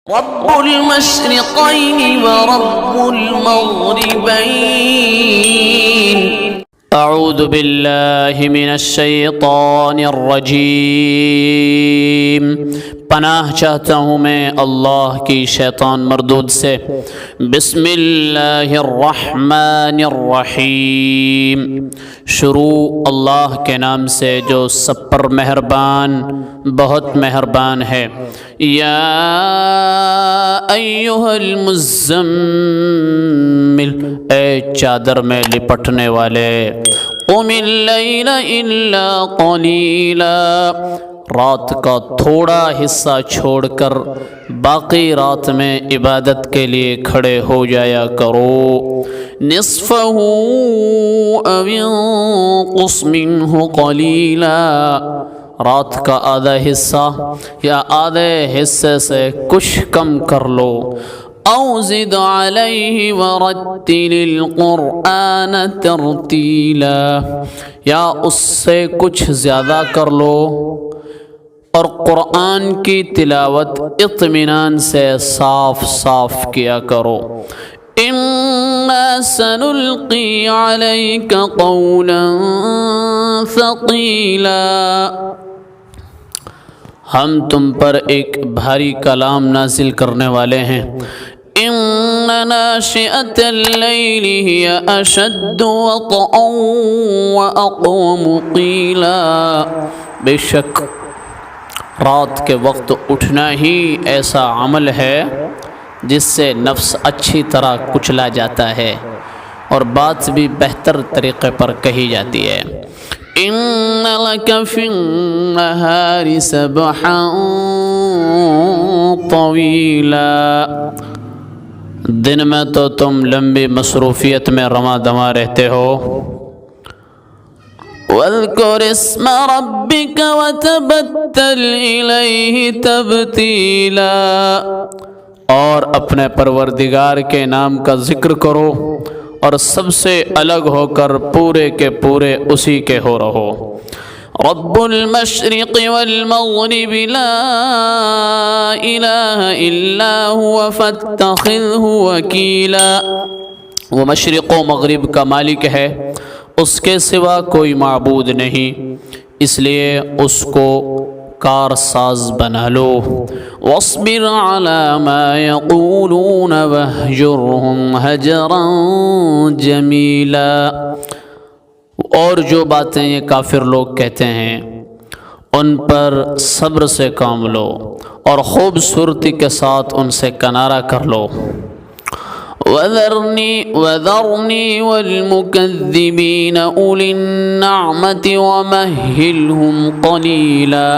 رب المشرقين ورب المغربين اعوذ باللہ من الشیطان الرجیم، پناہ چاہتا ہوں میں اللہ کی شیطان مردود سے۔ بسم اللہ الرحمن الرحیم، شروع اللہ کے نام سے جو سب پر مہربان بہت مہربان ہے۔ یا ایھا المزمل، اے چادر میں لپٹنے والے، قم اللیل الا قلیلا، رات کا تھوڑا حصہ چھوڑ کر باقی رات میں عبادت کے لیے کھڑے ہو جایا کرو۔ نصفہ او انقص منہ قلیلا، رات کا آدھا حصہ یا آدھے حصے سے کچھ کم کر لو۔ او زد علیہ ورتل القرآن ترتیلا، یا اس سے کچھ زیادہ کر لو اور قرآن کی تلاوت اطمینان سے صاف صاف کیا کرو۔ اِنَّا سَنُلْقِي عَلَيْكَ قَوْلًا ثَقِيلًا، ہم تم پر ایک بھاری کلام نازل کرنے والے ہیں۔ اِنَّ نَاشِئَةَ اللَّيْلِ هِيَ أَشَدُّ وَطْئًا وَأَقْوَمُ قِيلًا، بے شک رات کے وقت اٹھنا ہی ایسا عمل ہے جس سے نفس اچھی طرح کچلا جاتا ہے اور بات بھی بہتر طریقے پر کہی جاتی ہے۔ ان لک فی النہار سبحا طویلا، دن میں تو تم لمبی مصروفیت میں رواں دواں رہتے ہو۔ وَاذْكُرِ اسْمَ رَبِّكَ وَتَبَتَّلْ إِلَيْهِ تَبْتِيلًا، اور اپنے پروردگار کے نام کا ذکر کرو اور سب سے الگ ہو کر پورے کے پورے اسی کے ہو رہو۔ رب المشرق والمغرب لا الہ الا هو فاتخذہ وکیلا، وہ مشرق و مغرب کا مالک ہے، اس کے سوا کوئی معبود نہیں، اس لیے اس کو کار ساز بنا لو۔ واصبر علی ما یقولون واہجرہم ہجرا جمیلا، اور جو باتیں یہ کافر لوگ کہتے ہیں ان پر صبر سے کام لو اور خوبصورتی کے ساتھ ان سے کنارہ کر لو۔ وَذَرْنِي وَالْمُكَذِّبِينَ أُولِي النَّعْمَةِ وَمَهِّلْهُمْ قَلِيلًا،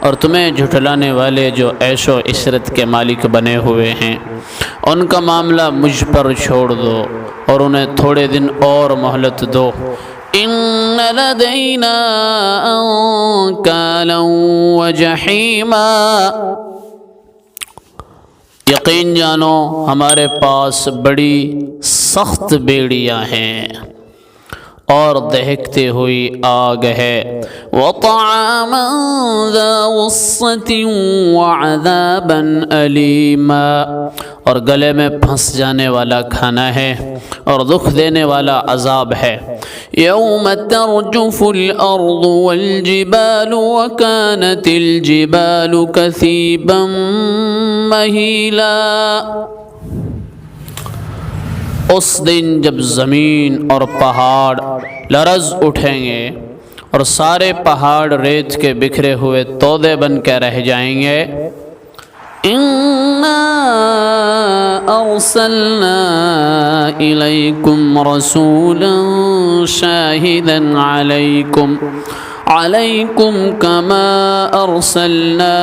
اور تمہیں جھٹلانے والے جو عیش و عشرت کے مالک بنے ہوئے ہیں ان کا معاملہ مجھ پر چھوڑ دو اور انہیں تھوڑے دن اور مہلت دو۔ إِنَّ لَدَيْنَا أَنكَالًا وَجَحِيمًا، یقین جانو ہمارے پاس بڑی سخت بیڑیاں ہیں اور دہکتی ہوئی آگ ہے۔ وَطَعَامًا ذَا غُصَّةٍ وَعَذَابًا أَلِيمًا، اور گلے میں پھنس جانے والا کھانا ہے اور دکھ دینے والا عذاب ہے۔ یوم ترجف الارض والجبال وكانت الجبال كثيبا مہیلا، اس دن جب زمین اور پہاڑ لرز اٹھیں گے اور سارے پہاڑ ریت کے بکھرے ہوئے تودے بن کے رہ جائیں گے۔ اِنَّا أَرْسَلْنَا إِلَيْكُمْ رَسُولًا شَاهِدًا عَلَيْكُمْ كَمَا أَرْسَلْنَا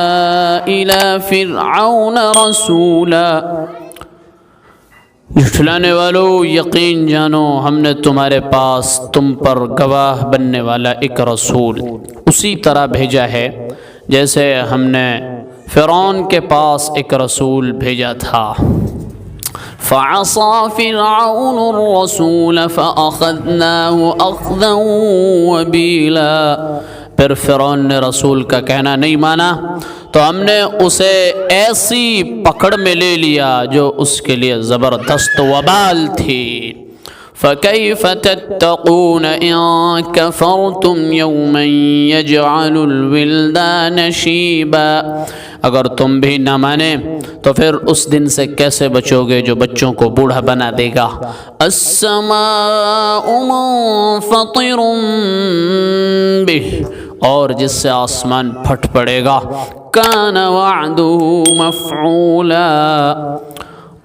إِلَى فِرْعَوْنَ رَسُولًا، جھٹلانے والو یقین جانو ہم نے تمہارے پاس تم پر گواہ بننے والا ایک رسول اسی طرح بھیجا ہے جیسے ہم نے فرعون کے پاس ایک رسول بھیجا تھا۔ فعصى فرعون الرسول فأخذناه أخذا وبيلا، پھر فرعون نے رسول کا کہنا نہیں مانا تو ہم نے اسے ایسی پکڑ میں لے لیا جو اس کے لیے زبردست وبال تھی۔ فَكَيْفَ تَتَّقُونَ إِن كَفَرْتُمْ يَوْمًا يَجْعَلُ الْوِلْدَانَ شِيبًا، اگر تم بھی نہ مانے تو پھر اس دن سے کیسے بچو گے جو بچوں کو بوڑھا بنا دے گا۔ السَّمَاءُ مُنفَطِرٌ بِهِ، اور جس سے آسمان پھٹ پڑے گا۔ کان وعدہ مفعولا،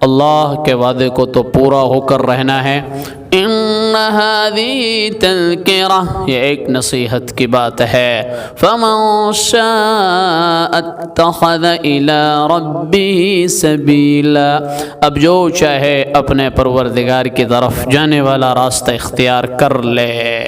اللہ کے وعدے کو تو پورا ہو کر رہنا ہے۔ ان ہذہ تذکرہ، یہ ایک نصیحت کی بات ہے۔ فمن شاء اتخذ الی ربہ سبیلا، اب جو چاہے اپنے پروردگار کی طرف جانے والا راستہ اختیار کر لے۔